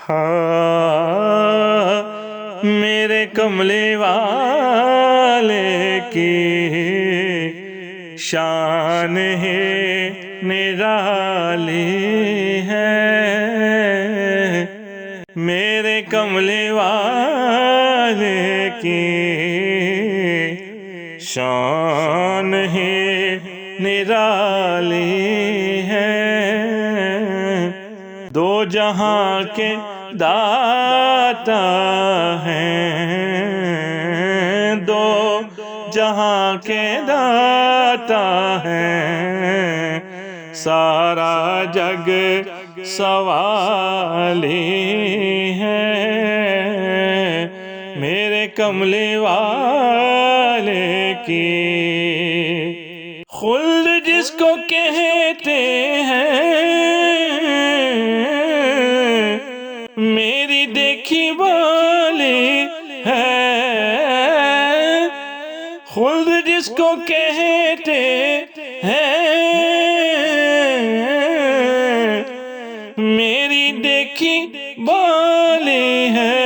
ہاں میرے کملے والے کی شان ہے نرالی ہے، میرے کملے والے کی شان ہے نرالی ہے، دو جہاں کے داتا ہیں، دو جہاں کے داتا ہیں، سارا جگ سوالی ہے، میرے کملے والے کی خلد جس کو کہتے ہیں، میری دیکھی والی ہے، خلد جس کو کہتے ہیں، میری دیکھی والی ہے،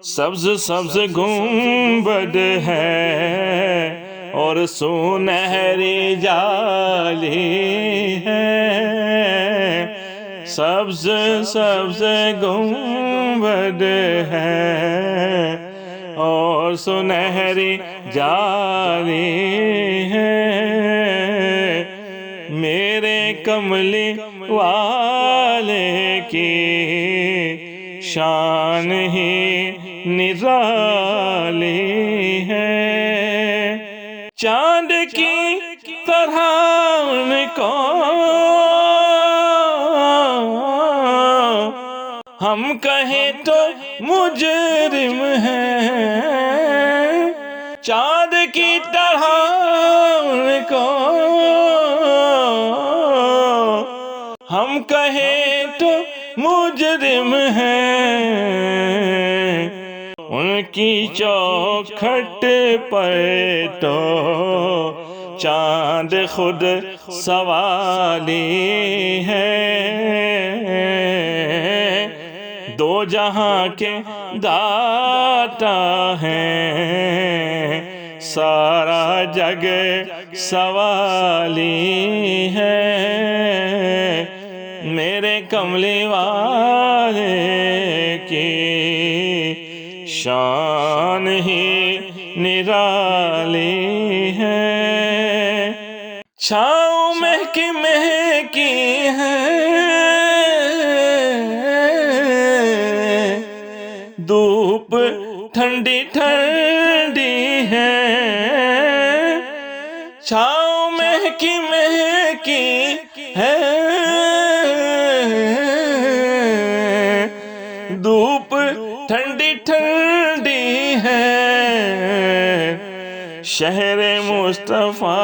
سبز سبز گنبد ہے اور سنہری جالی ہے، سبز سبز گنبد ہے اور سنہری جالی ہے، میرے کملی والے کی شان ہی نرالی ہے، چاند کی طرح ان کو ہم کہیں تو مجرم ہیں، چاند کی طرح ان کو ہم کہیں تو مجرم ہیں، ان کی چوکھٹ پر تو چاند خود سوالی ہے، دو جہاں کے داتا ہیں، سارا جگ سوالی ہے، میرے کملی والے کی شان ہی نرالی ہے، چھاؤں مہکی مہکی ہے، دھوپ ٹھنڈی ٹھنڈی ہے، چھاؤں مہکی مہکی ہے، دھوپ ٹھنڈی ٹھنڈی ہے، شہر مصطفیٰ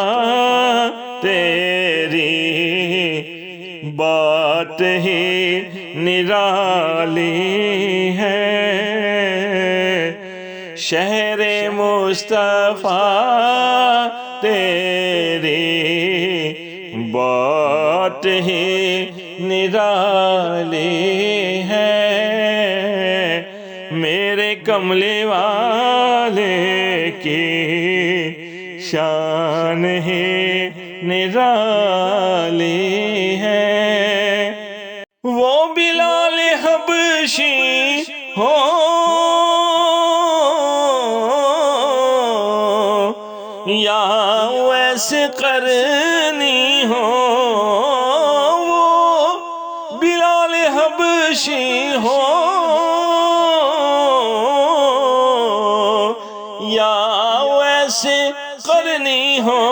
تیری بات ہی نرالی ہے، شہر مصطفیٰ تیری بات ہی نرالی ہے، میرے کملی والے کی شان ہی نرالی ہے، وہ بلال حبشی ہو یا ویس قرنی ہو، وہ بلال حبشی ہو یا ویس قرنی ہو،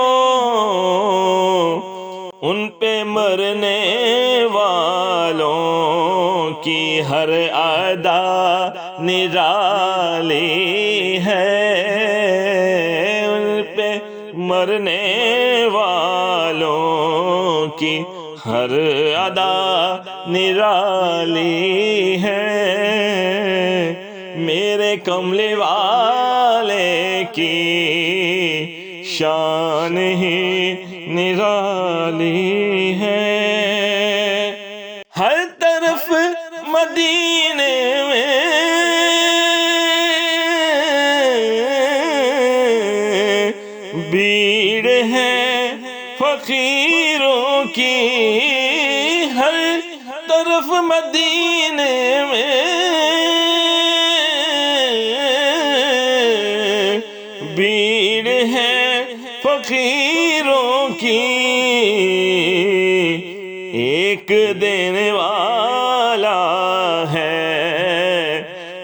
ان پہ مرنے والوں کی ہر ادا نرالی ہے، ان پہ مرنے والوں کی ہر ادا نرالی ہے، میرے کملی والے کی شان ہی نرالی ہے، ہر طرف مدینے میں بھیڑ ہے فقیروں کی، ہر طرف مدینے میں بھیڑ ہے فقیروں کی، ایک دینے والا ہے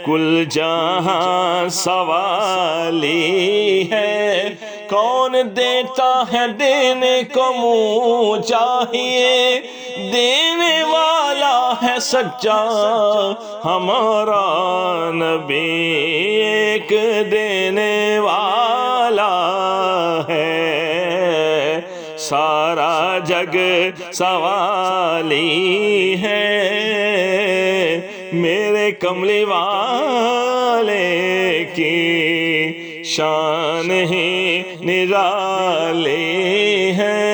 کل جہاں سوالی ہے، کون دیتا ہے دینے کو منہ چاہیے، دینے والا ہے سچا ہمارا نبی، ایک دینے والا ہے سارا جگ سوالی ہے، میرے کملی والے کی شان ہی نرالی ہے،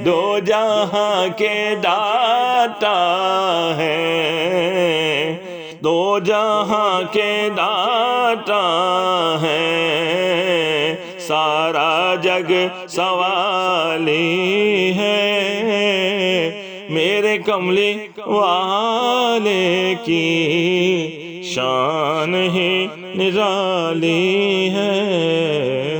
دو جہاں کے داتا ہے، دو جہاں کے داتا ہے، سارا جگ سوالی ہے، میرے کملی والے کی شان ہی نرالی ہے۔